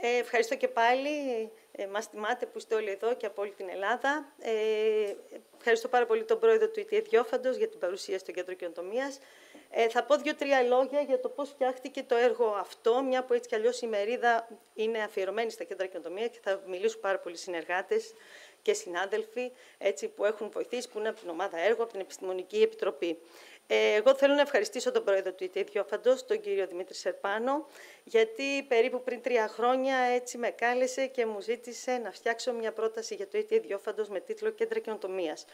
Ευχαριστώ και πάλι. Μας τιμάτε που είστε όλοι εδώ και από όλη την Ελλάδα. Ευχαριστώ πάρα πολύ τον πρόεδρο του ΙΤΕ Διόφαντος για την παρουσία στο Κέντρο Καινοτομίας. Θα πω 2-3 λόγια για το πώς φτιάχτηκε το έργο αυτό, μια που έτσι κι αλλιώς η μερίδα είναι αφιερωμένη στα Κέντρα Καινοτομίας και θα μιλήσουν πάρα πολλοί συνεργάτες και συνάδελφοι έτσι, που έχουν βοηθήσει, που είναι από την ομάδα έργου, από την Επιστημονική Επιτροπή. Εγώ θέλω να ευχαριστήσω τον πρόεδρο του ΙΤΕ Διόφαντος, τον κύριο Δημήτρη Σερπάνο, γιατί περίπου πριν 3 χρόνια έτσι με κάλεσε και μου ζήτησε να φτιάξω μια πρόταση για το ΙΤΕ Διόφαντος με τίτλο Κέντρα Καινοτομίας.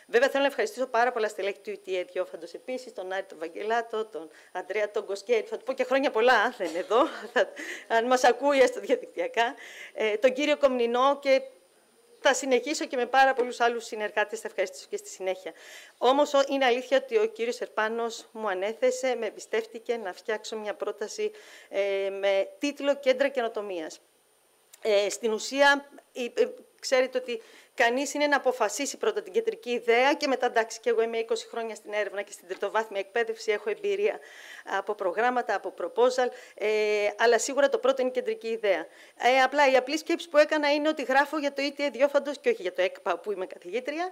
Βέβαια, θέλω να ευχαριστήσω πάρα πολλά στελέχη του ΙΤΕ Διόφαντος επίσης, τον Άρη τον Βαγγελάτο, τον Αντρέα τον Κοσκέρη, θα του πω και χρόνια πολλά, αν δεν είναι εδώ, αν μας ακούει έστω διαδικτυακά, τον κύριο Κομνηνό και. Θα συνεχίσω και με πάρα πολλούς άλλους συνεργάτες, θα ευχαριστήσω και στη συνέχεια. Όμως είναι αλήθεια ότι ο κύριος Σερπάνος μου ανέθεσε, με εμπιστεύτηκε να φτιάξω μια πρόταση με τίτλο Κέντρα Καινοτομίας. Στην ουσία, ξέρετε ότι κανείς είναι να αποφασίσει πρώτα την κεντρική ιδέα και μετά, εντάξει, και εγώ είμαι 20 χρόνια στην έρευνα και στην τριτοβάθμια εκπαίδευση, έχω εμπειρία από προγράμματα, από proposal, αλλά σίγουρα το πρώτο είναι η κεντρική ιδέα. Απλά η απλή σκέψη που έκανα είναι ότι γράφω για το ΙΤΕ Διόφαντος και όχι για το ΕΚΠΑ που είμαι καθηγήτρια,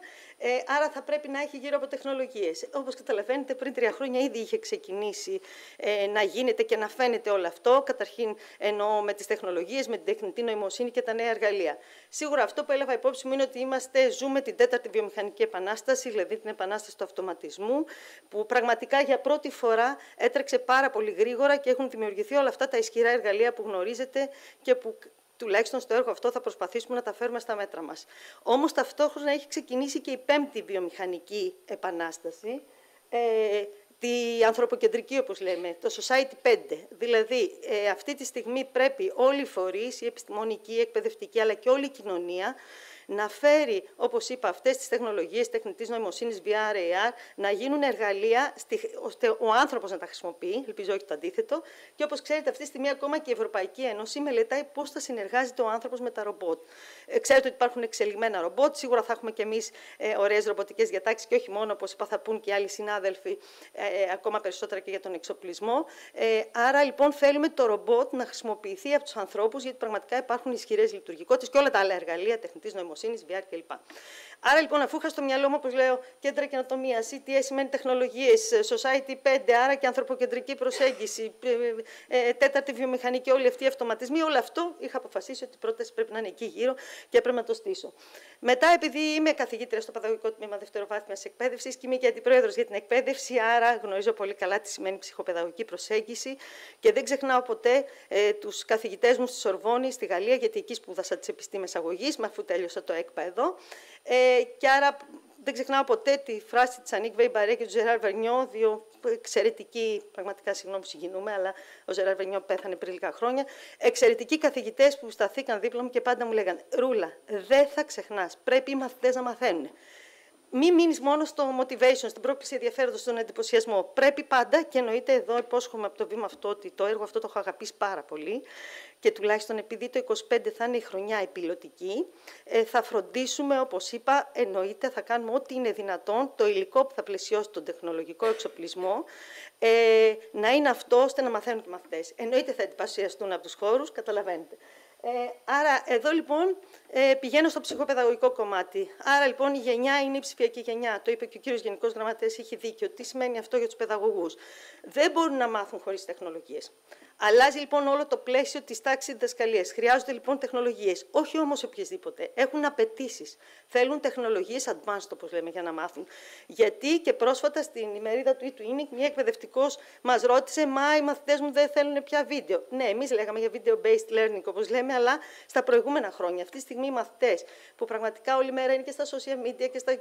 άρα θα πρέπει να έχει γύρω από τεχνολογίες. Όπως καταλαβαίνετε, πριν 3 χρόνια ήδη είχε ξεκινήσει να γίνεται και να φαίνεται όλο αυτό. Καταρχήν εννοώ με τις τεχνολογίες, με την τεχνητή νοημοσύνη και τα νέα εργαλεία. Σίγουρα αυτό που έλαβα υπόψη μου είναι ότι ζούμε την 4η βιομηχανική επανάσταση, δηλαδή την επανάσταση του αυτοματισμού, που πραγματικά για πρώτη φορά έτρεξε πάρα πολύ γρήγορα και έχουν δημιουργηθεί όλα αυτά τα ισχυρά εργαλεία που γνωρίζετε και που τουλάχιστον στο έργο αυτό θα προσπαθήσουμε να τα φέρουμε στα μέτρα μας. Όμως ταυτόχρονα έχει ξεκινήσει και η 5η βιομηχανική επανάσταση, τη ανθρωποκεντρική, όπως λέμε, το Society 5. Δηλαδή, αυτή τη στιγμή πρέπει όλοι οι φορείς, η επιστημονική, η εκπαιδευτική, αλλά και όλη η κοινωνία, να φέρει, όπως είπα, αυτές τις τεχνολογίες τεχνητής νοημοσύνης, VR, AR, να γίνουν εργαλεία ώστε ο άνθρωπος να τα χρησιμοποιεί, ελπίζω όχι το αντίθετο, και όπως ξέρετε αυτή τη στιγμή ακόμα και η Ευρωπαϊκή Ένωση μελετάει πώς θα συνεργάζεται ο άνθρωπος με τα ρομπότ. Ξέρετε ότι υπάρχουν εξελιγμένα ρομπότ, σίγουρα θα έχουμε και εμείς ωραίες ρομποτικές διατάξεις και όχι μόνο, όπως είπα, θα πούν και άλλοι συνάδελφοι, ακόμα περισσότερα και για τον εξοπλισμό. Άρα λοιπόν θέλουμε το ρομπότ να χρησιμοποιηθεί από τους ανθρώπους, γιατί πραγματικά υπάρχουν ισχυρές λειτουργικότητες και όλα τα άλλα εργαλεία τεχνητής νοημοσύνης, VR κλπ. Άρα λοιπόν, αφού είχα στο μυαλό μου, όπως λέω, κέντρα καινοτομίας, CTS σημαίνει τεχνολογίες, Society 5, άρα και ανθρωποκεντρική προσέγγιση, 4η βιομηχανική, όλοι αυτοί οι αυτοματισμοί, όλο αυτό είχα αποφασίσει ότι η πρόταση πρέπει να είναι εκεί γύρω και έπρεπε να το στήσω. Μετά, επειδή είμαι καθηγήτρια στο Παιδαγωγικό Τμήμα Δευτεροβάθμιας Εκπαίδευσης και είμαι και αντιπρόεδρος για την εκπαίδευση, άρα γνωρίζω πολύ καλά τι σημαίνει ψυχοπαιδαγωγική προσέγγιση και δεν ξεχνάω ποτέ τους καθηγητές μου στη Σορβόνη, στη Γαλλία, γιατί εκεί σπούδασα τις επιστήμες αγωγής, αφού τέλειωσα το ΕΚΠΑ εδώ. Και άρα δεν ξεχνάω ποτέ τη φράση της Ανίκ Βέιμπαρέ και του Ζεράρ Βερνιό, δύο εξαιρετικοί, πραγματικά συγγνώμη που συγκινούμε, αλλά ο Ζεράρ Βερνιό πέθανε πριν λίγα χρόνια, εξαιρετικοί καθηγητές που σταθήκαν δίπλα μου και πάντα μου λέγανε «Ρούλα, δεν θα ξεχνάς, πρέπει οι μαθητές να μαθαίνουν». Μην μείνεις μόνο στο motivation, στην πρόκληση ενδιαφέροντος, στον εντυπωσιασμό. Πρέπει πάντα, και εννοείται εδώ υπόσχομαι από το βήμα αυτό ότι το έργο αυτό το έχω αγαπήσει πάρα πολύ και τουλάχιστον επειδή το 25 θα είναι η χρονιά η πιλωτική, θα φροντίσουμε, όπως είπα, εννοείται θα κάνουμε ό,τι είναι δυνατόν, το υλικό που θα πλαισιώσει τον τεχνολογικό εξοπλισμό, να είναι αυτό ώστε να μαθαίνουν και οι μαθητές. Εννοείται θα εντυπωσιαστούν από τους χώρους, καταλαβαίνετε. Άρα εδώ λοιπόν πηγαίνω στο ψυχοπαιδαγωγικό κομμάτι. Άρα λοιπόν η γενιά είναι η ψηφιακή γενιά. Το είπε και ο κύριος Γενικός Γραμματέας, έχει δίκιο. Τι σημαίνει αυτό για τους παιδαγωγούς? Δεν μπορούν να μάθουν χωρίς τεχνολογίες. Αλλάζει λοιπόν όλο το πλαίσιο της τάξης διδασκαλίας. Χρειάζονται λοιπόν τεχνολογίες. Όχι όμως οποιασδήποτε. Έχουν απαιτήσεις. Θέλουν τεχνολογίες advanced, όπως λέμε, για να μάθουν. Γιατί και πρόσφατα στην ημερίδα του e-twinning, μια εκπαιδευτικός μας ρώτησε, μα οι μαθητές μου δεν θέλουν πια βίντεο. Ναι, εμείς λέγαμε για video-based learning, όπως λέμε, αλλά στα προηγούμενα χρόνια. Αυτή τη στιγμή οι μαθητές που πραγματικά όλη μέρα είναι και στα social media και στα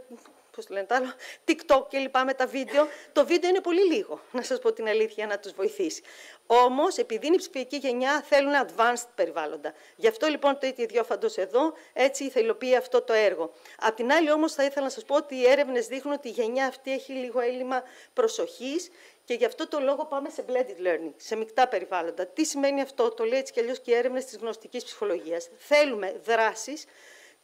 πώς το λένε, άλλο, TikTok και λοιπά με τα βίντεο, το βίντεο είναι πολύ λίγο, να σας πω την αλήθεια, να τους βοηθήσει. Όμως, επειδή είναι η ψηφιακή γενιά, θέλουν advanced περιβάλλοντα. Γι' αυτό λοιπόν το ΙΤΕ Διόφαντος εδώ, έτσι θα υλοποιεί αυτό το έργο. Απ' την άλλη όμως θα ήθελα να σας πω ότι οι έρευνες δείχνουν ότι η γενιά αυτή έχει λίγο έλλειμμα προσοχής και γι' αυτό το λόγο πάμε σε blended learning, σε μεικτά περιβάλλοντα. Τι σημαίνει αυτό? Το λέει έτσι κι αλλιώς και οι έρευνες της γνωστικής ψυχολογίας. Θέλουμε δράσεις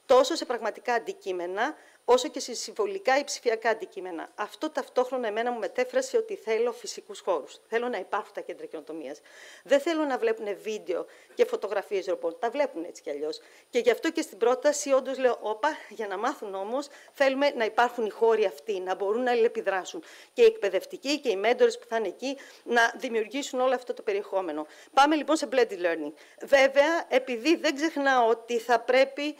τόσο σε πραγματικά αντικείμενα, όσο και σε συμβολικά ή ψηφιακά αντικείμενα. Αυτό ταυτόχρονα εμένα μου μετέφρασε ότι θέλω φυσικούς χώρους. Θέλω να υπάρχουν τα κέντρα καινοτομίας. Δεν θέλω να βλέπουν βίντεο και φωτογραφίες ρομπότ. Τα βλέπουν έτσι κι αλλιώς. Και γι' αυτό και στην πρόταση όντως λέω, όπα, για να μάθουν όμως, θέλουμε να υπάρχουν οι χώροι αυτοί, να μπορούν να αλληλεπιδράσουν. Και οι εκπαιδευτικοί και οι μέντορες που θα είναι εκεί να δημιουργήσουν όλο αυτό το περιεχόμενο. Πάμε λοιπόν σε blended learning. Βέβαια, επειδή δεν ξεχνάω ότι θα πρέπει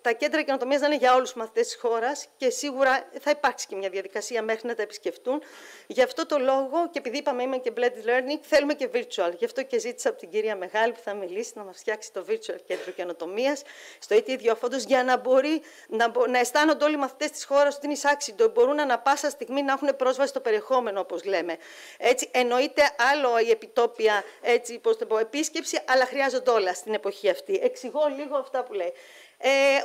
τα κέντρα καινοτομίας να είναι για όλους τους μαθητές της χώρας και σίγουρα θα υπάρξει και μια διαδικασία μέχρι να τα επισκεφτούν. Γι' αυτό το λόγο, και επειδή είπαμε είμαι και blended learning, θέλουμε και virtual. Γι' αυτό και ζήτησα από την κυρία Μεγάλη που θα μιλήσει να μας φτιάξει το virtual κέντρο καινοτομίας στο ETH Ιδιόφαντος, για να μπορεί να αισθάνονται όλοι οι μαθητές της χώρας ότι είναι εισάξιτο, μπορούν ανα πάσα στιγμή να έχουν πρόσβαση στο περιεχόμενο, όπως λέμε. Έτσι, εννοείται άλλο η επιτόπια επίσκεψη, αλλά χρειάζονται όλα στην εποχή αυτή. Εξηγώ λίγο αυτά που λέει.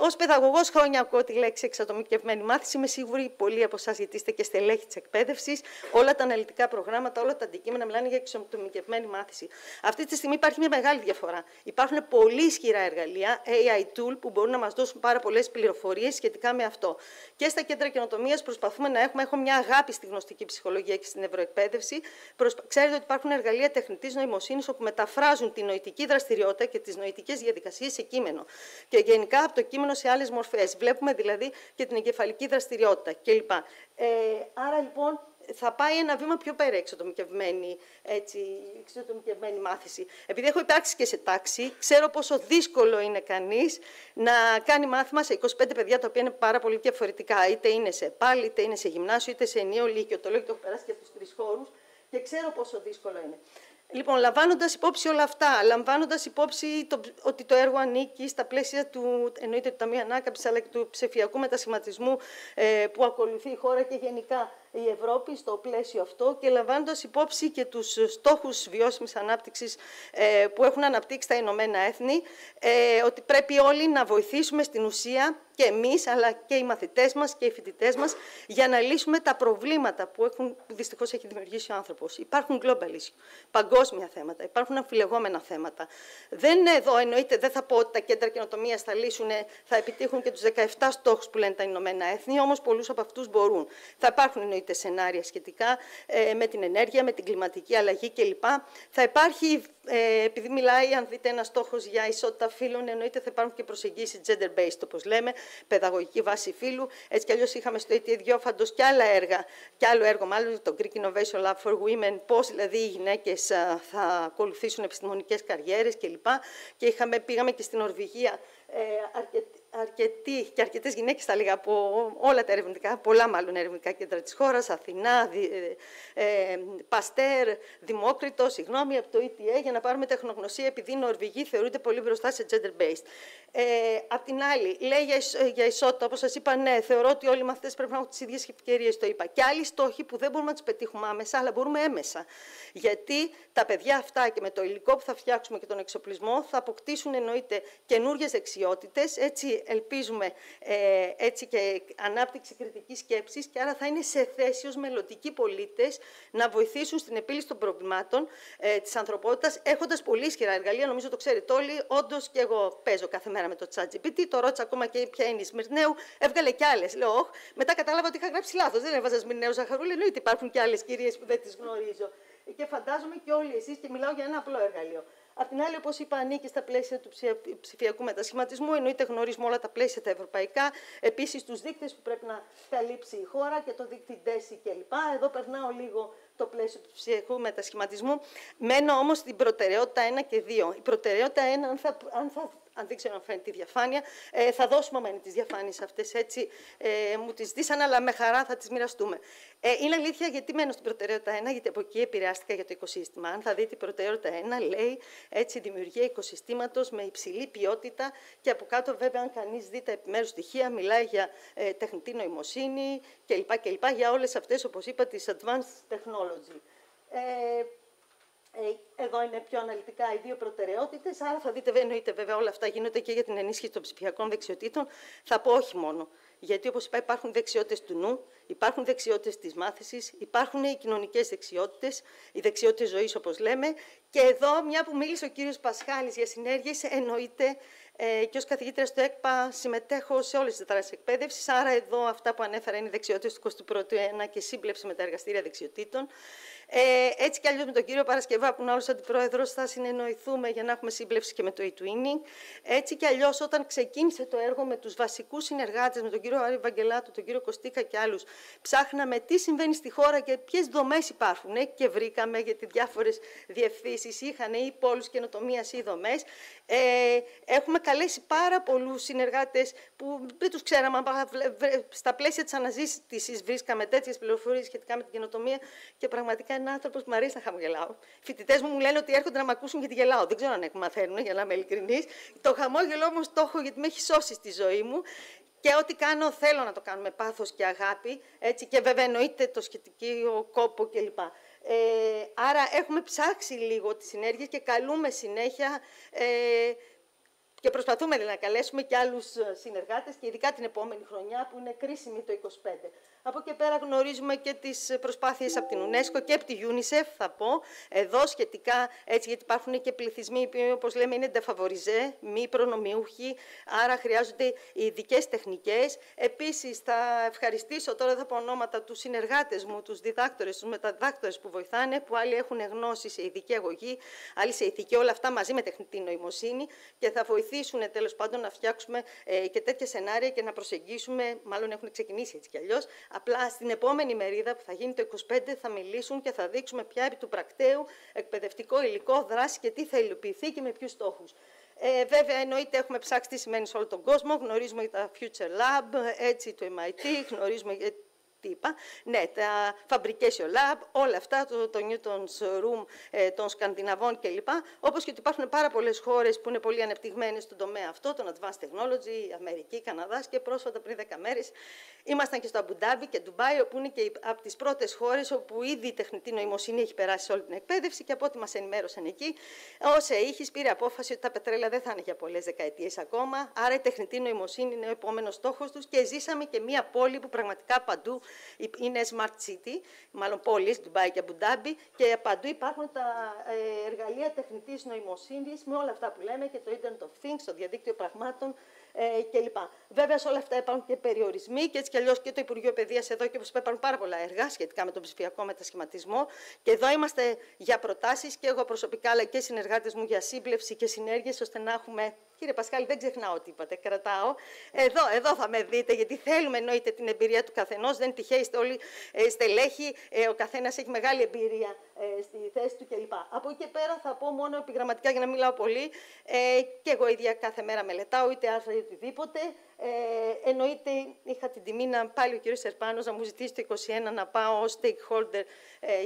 Ως παιδαγωγός χρόνια ακούω τη λέξη εξατομικευμένη μάθηση. Είμαι σίγουρη πολλοί από εσάς, γιατί είστε και στελέχη της εκπαίδευσης, όλα τα αναλυτικά προγράμματα, όλα τα αντικείμενα μιλάνε για εξατομικευμένη μάθηση. Αυτή τη στιγμή υπάρχει μια μεγάλη διαφορά. Υπάρχουν πολύ ισχυρά εργαλεία, AI tool, που μπορούν να μας δώσουν πάρα πολλές πληροφορίες σχετικά με αυτό. Και στα κέντρα καινοτομίας προσπαθούμε να έχουμε. Έχω μια αγάπη στη γνωστική ψυχολογία και στην ευρωεκπαίδευση. Ξέρετε ότι υπάρχουν εργαλεία τεχνητής νοημοσύνης όπου μεταφράζουν τη νοητική δραστηριότητα και τις νοητικές διαδικασίες σε κείμενο. Και γενικά από το κείμενο σε άλλες μορφές. Βλέπουμε δηλαδή και την εγκεφαλική δραστηριότητα κλπ. Άρα λοιπόν θα πάει ένα βήμα πιο πέρα εξατομικευμένη μάθηση. Επειδή έχω υπάρξει και σε τάξη, ξέρω πόσο δύσκολο είναι κανείς να κάνει μάθημα σε 25 παιδιά, τα οποία είναι πάρα πολύ διαφορετικά. Είτε είναι σε ΕΠΑΛ, είτε είναι σε γυμνάσιο, είτε σε ενίο λύκειο. Το λέω και το έχω περάσει και από τους 3 χώρους και ξέρω πόσο δύσκολο είναι. Λοιπόν, λαμβάνοντας υπόψη όλα αυτά, λαμβάνοντας υπόψη ότι το έργο ανήκει στα πλαίσια του, εννοείται του Ταμείου Ανάκαμψης, αλλά και του ψηφιακού μετασχηματισμού που ακολουθεί η χώρα και γενικά η Ευρώπη στο πλαίσιο αυτό, και λαμβάνοντας υπόψη και τους στόχους βιώσιμης ανάπτυξης που έχουν αναπτύξει τα Ηνωμένα Έθνη, ότι πρέπει όλοι να βοηθήσουμε στην ουσία, και εμείς, αλλά και οι μαθητές μας και οι φοιτητές μας, για να λύσουμε τα προβλήματα που δυστυχώς έχει δημιουργήσει ο άνθρωπος. Υπάρχουν global issue, παγκόσμια θέματα, υπάρχουν αμφιλεγόμενα θέματα. Δεν είναι εδώ, εννοείται, δεν θα πω ότι τα κέντρα καινοτομίας θα επιτύχουν και τους 17 στόχους που λένε τα Ηνωμένα Έθνη, όμως πολλούς από αυτούς μπορούν. Θα υπάρχουν, εννοείται, σενάρια σχετικά με την ενέργεια, με την κλιματική αλλαγή κλπ. Θα υπάρχει, επειδή μιλάει, αν δείτε, ένα στόχος για ισότητα φύλων, εννοείται θα υπάρχουν και προσεγγίσεις gender-based, όπως λέμε, παιδαγωγική βάση φύλου. Έτσι κι αλλιώς είχαμε στο ETH Ιδιόφαντος και άλλα έργα, και άλλο έργο, μάλλον το Greek Innovation Lab for Women, πώς δηλαδή οι γυναίκες θα ακολουθήσουν επιστημονικές καριέρες κλπ. Και πήγαμε και στην Νορβηγία αρκετές γυναίκες, θα λέγα, από όλα τα ερευνητικά, πολλά μάλλον ερευνητικά κέντρα της χώρας, Αθηνά, Παστέρ, Δημόκριτο, από το ETA, για να πάρουμε τεχνογνωσία, επειδή οι Νορβηγοί θεωρούνται πολύ μπροστά σε gender-based. Απ' την άλλη, λέει για ισότητα, όπως σας είπα, ναι, θεωρώ ότι όλοι οι μαθητές πρέπει να έχουν τις ίδιες ευκαιρίες, το είπα. Και άλλοι στόχοι που δεν μπορούμε να τους πετύχουμε άμεσα, αλλά μπορούμε έμεσα. Γιατί τα παιδιά αυτά και με το υλικό που θα φτιάξουμε και τον εξοπλισμό θα αποκτήσουν, εννοείται, καινούριες δεξιότητες. Έτσι ελπίζουμε και ανάπτυξη κριτικής σκέψης, και άρα θα είναι σε θέση ως μελλοντικοί πολίτες να βοηθήσουν στην επίλυση των προβλημάτων της ανθρωπότητας, έχοντας πολύ ισχυρά εργαλεία. Νομίζω το ξέρετε όλοι. Όντως και εγώ παίζω κάθε μέρα με το ChatGPT. Το ρώτησα ακόμα και ποια είναι η Σμυρνέου. Έβγαλε κι άλλες. Λέω, όχι. Μετά κατάλαβα ότι είχα γράψει λάθος. Δεν έβαζα Σμυρνέου Ζαχαρούλη. Εννοείται υπάρχουν κι άλλες κυρίες που δεν τις γνωρίζω. Και φαντάζομαι και όλοι εσείς, και μιλάω για ένα απλό εργαλείο. Απ' την άλλη, όπως είπα, ανήκει στα πλαίσια του ψηφιακού μετασχηματισμού, εννοείται γνωρίζουμε όλα τα πλαίσια τα ευρωπαϊκά, επίσης τους δείκτες που πρέπει να καλύψει η χώρα και το δείκτη DESI κλπ. Εδώ περνάω λίγο το πλαίσιο του ψηφιακού μετασχηματισμού. Μένω όμως στην προτεραιότητα 1 και 2. Η προτεραιότητα 1, αν δεν ξέρω αν φαίνεται τη διαφάνεια, θα δώσουμε τις διαφάνειες αυτές, έτσι μου τις δίσαν, αλλά με χαρά θα τις μοιραστούμε. Είναι αλήθεια, γιατί μένω στην προτεραιότητα 1, γιατί από εκεί επηρεάστηκα για το οικοσύστημα. Αν θα δείτε, η προτεραιότητα 1 λέει έτσι δημιουργία οικοσυστήματος με υψηλή ποιότητα, και από κάτω, βέβαια, αν κανείς δει τα επιμέρους στοιχεία, μιλάει για τεχνητή νοημοσύνη κλπ. Για όλες αυτές, όπως είπα, τις advanced technology. Εδώ είναι πιο αναλυτικά οι δύο προτεραιότητες, άρα θα δείτε, εννοείται βέβαια όλα αυτά γίνονται και για την ενίσχυση των ψηφιακών δεξιοτήτων. Θα πω όχι μόνο, γιατί όπως είπα υπάρχουν δεξιότητες του νου, υπάρχουν δεξιότητες της μάθησης, υπάρχουν οι κοινωνικές δεξιότητες, οι δεξιότητες ζωής όπως λέμε, και εδώ, μια που μίλησε ο κύριος Πασχάλης για συνέργειες, εννοείται Και ως καθηγήτρια στο ΕΚΠΑ συμμετέχω σε όλες τις δράσεις εκπαίδευσης. Άρα, εδώ αυτά που ανέφερα είναι οι δεξιότητες του 21ου αιώνα και σύμπλευση με τα εργαστήρια δεξιοτήτων. Έτσι κι αλλιώς με τον κύριο Παρασκευά, που είναι άλλος αντιπρόεδρος, θα συνεννοηθούμε για να έχουμε σύμπλευση και με το e-twinning. Έτσι κι αλλιώς, όταν ξεκίνησε το έργο με τους βασικούς συνεργάτες, με τον κύριο Άρη Βαγγελάτο, τον κύριο Κωστίκα και άλλους, ψάχναμε τι συμβαίνει στη χώρα και ποιες δομές υπάρχουν. Και βρήκαμε, γιατί διάφορες διευθύνσεις είχαν ή πόλους καινοτομίας ή δομές. Έχουμε καλέσει πάρα πολλούς συνεργάτες που δεν τους ξέραμε. Στα πλαίσια της αναζήτησης βρίσκαμε τέτοιες πληροφορίες σχετικά με την καινοτομία και πραγματικά είναι άνθρωπος που μου αρέσει να χαμογελάω. Φοιτητές μου λένε ότι έρχονται να με ακούσουν γιατί γελάω. Δεν ξέρω αν μαθαίνουν, για να είμαι ειλικρινής. Το χαμόγελο όμως το έχω γιατί με έχει σώσει στη ζωή μου. Και ό,τι κάνω θέλω να το κάνω με πάθος και αγάπη. Έτσι, και βέβαια εννοείται το σχετικό κόπο κλπ. Άρα έχουμε ψάξει λίγο τις συνέργειες και καλούμε συνέχεια και προσπαθούμε να καλέσουμε και άλλους συνεργάτες και ειδικά την επόμενη χρονιά που είναι κρίσιμη το 2025. Από εκεί πέρα γνωρίζουμε και τις προσπάθειες από την UNESCO και από τη UNICEF, θα πω, εδώ σχετικά, έτσι, γιατί υπάρχουν και πληθυσμοί που, όπως λέμε, είναι ντεφαβοριζέ, μη προνομιούχοι, άρα χρειάζονται ειδικές τεχνικές. Επίσης, θα ευχαριστήσω, τώρα θα πω ονόματα, τους συνεργάτες μου, τους διδάκτορες, τους μεταδιδάκτορες που βοηθάνε, που άλλοι έχουν γνώση σε ειδική αγωγή, άλλοι σε ηθική, όλα αυτά μαζί με τεχνητή νοημοσύνη και θα βοηθήσουν τέλος πάντων να φτιάξουμε και τέτοια σενάρια και να προσεγγίσουμε, μάλλον έχουν ξεκινήσει έτσι κι αλλιώς. Απλά στην επόμενη μερίδα που θα γίνει το 25 θα μιλήσουν και θα δείξουμε πια επί του πρακτέου εκπαιδευτικό υλικό, δράση και τι θα υλοποιηθεί και με ποιους στόχους. Βέβαια, εννοείται έχουμε ψάξει τι σημαίνει σε όλο τον κόσμο, γνωρίζουμε για τα Future Lab, έτσι, το MIT, γνωρίζουμε τι είπα. Ναι, τα Fabrication Lab, όλα αυτά, το Newton's Room των Σκανδιναβών κλπ. Όπως και ότι υπάρχουν πάρα πολλές χώρες που είναι πολύ ανεπτυγμένες στον τομέα αυτό, τον Advanced Technology, Αμερική, Καναδάς και πρόσφατα πριν 10 μέρες ήμασταν και στο Αμπουντάμπι και Ντουμπάι, όπου είναι και από τις πρώτες χώρες όπου ήδη η τεχνητή νοημοσύνη έχει περάσει σε όλη την εκπαίδευση και από ό,τι μας ενημέρωσαν εκεί, ως ΕΙΧΙΣ πήρε απόφαση ότι τα πετρέλαια δεν θα είναι για πολλές δεκαετίες ακόμα. Άρα η τεχνητή νοημοσύνη είναι ο επόμενος στόχος τους και ζήσαμε και μία πόλη που πραγματικά παντού είναι smart city, μάλλον πόλεις, Ντουμπάι και Αμπουντάμπι, και παντού υπάρχουν τα εργαλεία τεχνητής νοημοσύνης με όλα αυτά που λέμε και το Internet of Things, το διαδίκτυο πραγμάτων κλπ. Βέβαια, σε όλα αυτά υπάρχουν και περιορισμοί και έτσι κι αλλιώς και το Υπουργείο Παιδείας εδώ και όπως είπα υπάρχουν πάρα πολλά έργα σχετικά με τον ψηφιακό μετασχηματισμό. Και εδώ είμαστε για προτάσεις και εγώ προσωπικά αλλά και οι συνεργάτες μου για σύμπλευση και συνέργειες ώστε να έχουμε. Κύριε Πασχάλη, δεν ξεχνάω τι είπατε, κρατάω. Εδώ θα με δείτε, γιατί θέλουμε εννοείται την εμπειρία του καθενός. Δεν τυχαία είστε όλοι στελέχοι, ο καθένας έχει μεγάλη εμπειρία στη θέση του κλπ. Από εκεί και πέρα θα πω μόνο επιγραμματικά για να μιλάω πολύ. Και εγώ ίδια κάθε μέρα μελετάω, είτε άρθρα είτε οτιδήποτε. Εννοείται, είχα την τιμή να πάλι ο κ. Σερπάνος να μου ζητήσει το 2021 να πάω ως stakeholder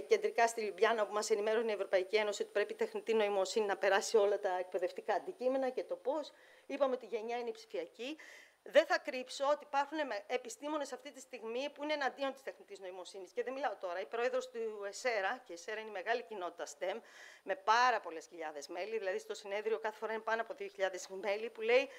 κεντρικά στη Λιουμπλιάνα, όπου μας ενημέρωνε η Ευρωπαϊκή Ένωση ότι πρέπει η τεχνητή νοημοσύνη να περάσει όλα τα εκπαιδευτικά αντικείμενα και το πώς. Είπαμε ότι η γενιά είναι η ψηφιακή. Δεν θα κρύψω ότι υπάρχουν επιστήμονες αυτή τη στιγμή που είναι εναντίον της τεχνητής νοημοσύνης. Και δεν μιλάω τώρα. Η πρόεδρος του ΕΣΕΡΑ, και η ΕΣΕΡΑ είναι η μεγάλη κοινότητα STEM, με πάρα πολλές χιλιάδες μέλη, δηλαδή στο συνέδριο κάθε φορά είναι πάνω από 2.000 μέλη, που λέει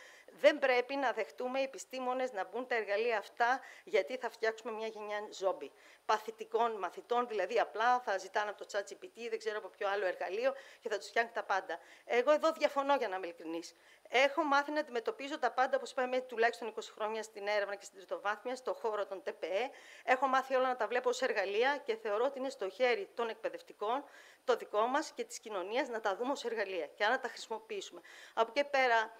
δεν πρέπει να δεχτούμε οι επιστήμονες να μπουν τα εργαλεία αυτά, γιατί θα φτιάξουμε μια γενιά ζόμπι. Παθητικών μαθητών, δηλαδή απλά θα ζητάνε από το ChatGPT, δεν ξέρω από ποιο άλλο εργαλείο και θα τους φτιάχνει τα πάντα. Εγώ εδώ διαφωνώ, για να είμαι ειλικρινής. Έχω μάθει να αντιμετωπίζω τα πάντα, όπως είπαμε, τουλάχιστον 20 χρόνια στην έρευνα και στην τριτοβάθμια, στον χώρο των ΤΠΕ. Έχω μάθει όλα να τα βλέπω ως εργαλεία και θεωρώ ότι είναι στο χέρι των εκπαιδευτικών, το δικό μας και της κοινωνίας, να τα δούμε ως εργαλεία και να τα χρησιμοποιήσουμε. Από εκεί πέρα,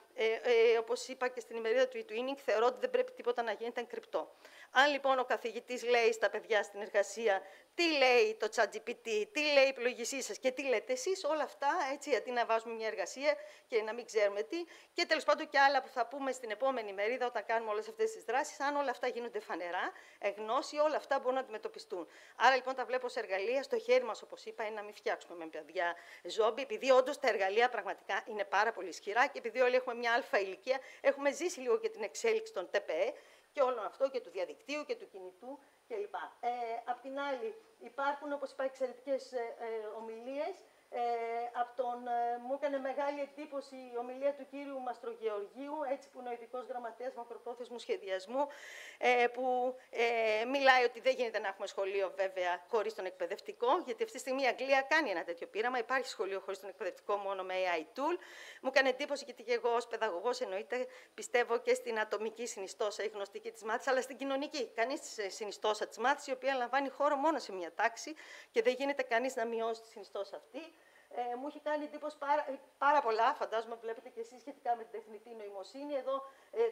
όπως είπα και στην ημερίδα του e-twinning, θεωρώ ότι δεν πρέπει τίποτα να γίνεται κρυπτό. Αν λοιπόν ο καθηγητής λέει στα παιδιά στην εργασία τι λέει το ChatGPT, τι λέει η επιλογησή σας και τι λέτε εσείς, όλα αυτά, έτσι, αντί να βάζουμε μια εργασία και να μην ξέρουμε τι, και τέλος πάντων και άλλα που θα πούμε στην επόμενη μερίδα όταν κάνουμε όλες αυτές τις δράσεις, αν όλα αυτά γίνονται φανερά, εγνώση, όλα αυτά μπορούν να αντιμετωπιστούν. Άρα λοιπόν τα βλέπω ως εργαλεία, στο χέρι μας, όπως είπα, είναι να μην φτιάξουμε με παιδιά ζόμπι, επειδή όντως τα εργαλεία πραγματικά είναι πάρα πολύ ισχυρά και επειδή όλοι έχουμε μια αλφα ηλικία, έχουμε ζήσει λίγο και την εξέλιξη των ΤΠΕ και όλο αυτό και του διαδικτύου και του κινητού κλπ. Απ' την άλλη, υπάρχουν, όπως είπα, εξαιρετικές ομιλίες. Μου έκανε μεγάλη εντύπωση εντύπωση η ομιλία του κύριου Μαστρογεωργίου, έτσι που είναι ο ειδικός γραμματέας μακροπρόθεσμου σχεδιασμού, που μιλάει ότι δεν γίνεται να έχουμε σχολείο βέβαια χωρίς τον εκπαιδευτικό, γιατί αυτή τη στιγμή η Αγγλία κάνει ένα τέτοιο πείραμα. Υπάρχει σχολείο χωρίς τον εκπαιδευτικό μόνο με AI tool. Μου έκανε εντύπωση γιατί και εγώ ως παιδαγωγός εννοείται πιστεύω και στην ατομική συνιστόσα, η γνωστική της μάθησης, αλλά στην κοινωνική. Κανείς τη συνιστόσα της μάθησης, η οποία λαμβάνει χώρο μόνο σε μια τάξη και δεν γίνεται κανείς να μειώσει τη συνιστόσα αυτή. Μου έχει κάνει εντύπωση πάρα πολλά, φαντάζομαι βλέπετε και εσείς, σχετικά με την τεχνητή νοημοσύνη. Εδώ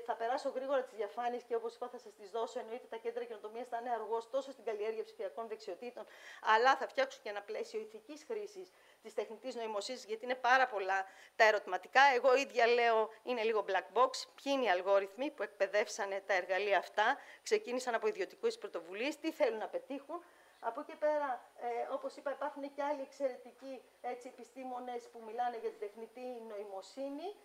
θα περάσω γρήγορα τις διαφάνειες και όπως είπα θα σας τις δώσω. Εννοείται τα κέντρα καινοτομίας θα είναι αργός τόσο στην καλλιέργεια ψηφιακών δεξιοτήτων, αλλά θα φτιάξουν και ένα πλαίσιο ηθικής χρήσης της τεχνητής νοημοσύνης, γιατί είναι πάρα πολλά τα ερωτηματικά. Εγώ ίδια λέω είναι λίγο black box. Ποιοι είναι οι αλγόριθμοι που εκπαιδεύσανε τα εργαλεία αυτά, ξεκίνησαν από ιδιωτικές πρωτοβουλίες, τι θέλουν να πετύχουν. Από εκεί πέρα, όπως είπα, υπάρχουν και άλλοι εξαιρετικοί επιστήμονες που μιλάνε για την τεχνητή νοημοσύνη.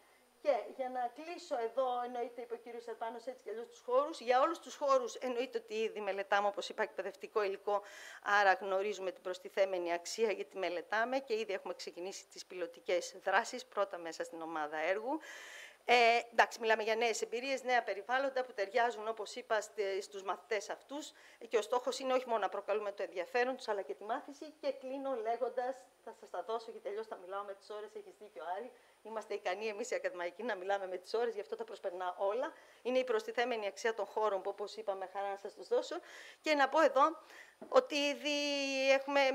Και για να κλείσω εδώ, εννοείται, είπε ο κύριος Σερπάνος, έτσι και αλλιώς τους χώρους. Για όλους τους χώρους, εννοείται ότι ήδη μελετάμε, όπως είπα, εκπαιδευτικό υλικό, άρα γνωρίζουμε την προστιθέμενη αξία γιατί μελετάμε και ήδη έχουμε ξεκινήσει τις πιλωτικές δράσεις, πρώτα μέσα στην ομάδα έργου. Εντάξει, μιλάμε για νέες εμπειρίες, νέα περιβάλλοντα που ταιριάζουν, όπως είπα, στους μαθητές αυτούς και ο στόχος είναι όχι μόνο να προκαλούμε το ενδιαφέρον τους, αλλά και τη μάθηση. Και κλείνω λέγοντας, θα σας τα δώσω γιατί τελειώς θα μιλάω με τις ώρες, έχεις δίκιο Άρη. Είμαστε ικανοί εμείς οι ακαδημαϊκοί να μιλάμε με τις ώρες, γι' αυτό τα προσπερνάω όλα. Είναι η προστιθέμενη αξία των χώρων που, όπως είπα, με χαρά να σας τους δώσω. Και να πω εδώ ότι ήδη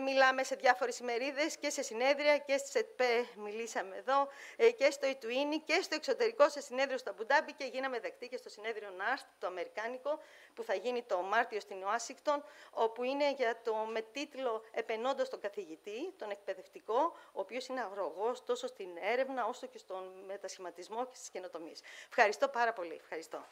μιλάμε σε διάφορες ημερίδες και σε συνέδρια και στις ΕΤΠΕ μιλήσαμε εδώ και στο Ιτουίνι και στο εξωτερικό σε συνέδριο στο Αμπουντάμπι και γίναμε δεκτοί και στο συνέδριο NAST, το αμερικάνικο, που θα γίνει το Μάρτιο στην Ουάσιγκτον, όπου είναι με τίτλο «Επενώντας τον καθηγητή», τον εκπαιδευτικό, ο οποίος είναι αγρογός τόσο στην έρευνα όσο και στον μετασχηματισμό και στις καινοτομίες. Ευχαριστώ πάρα πολύ. Ευχαριστώ.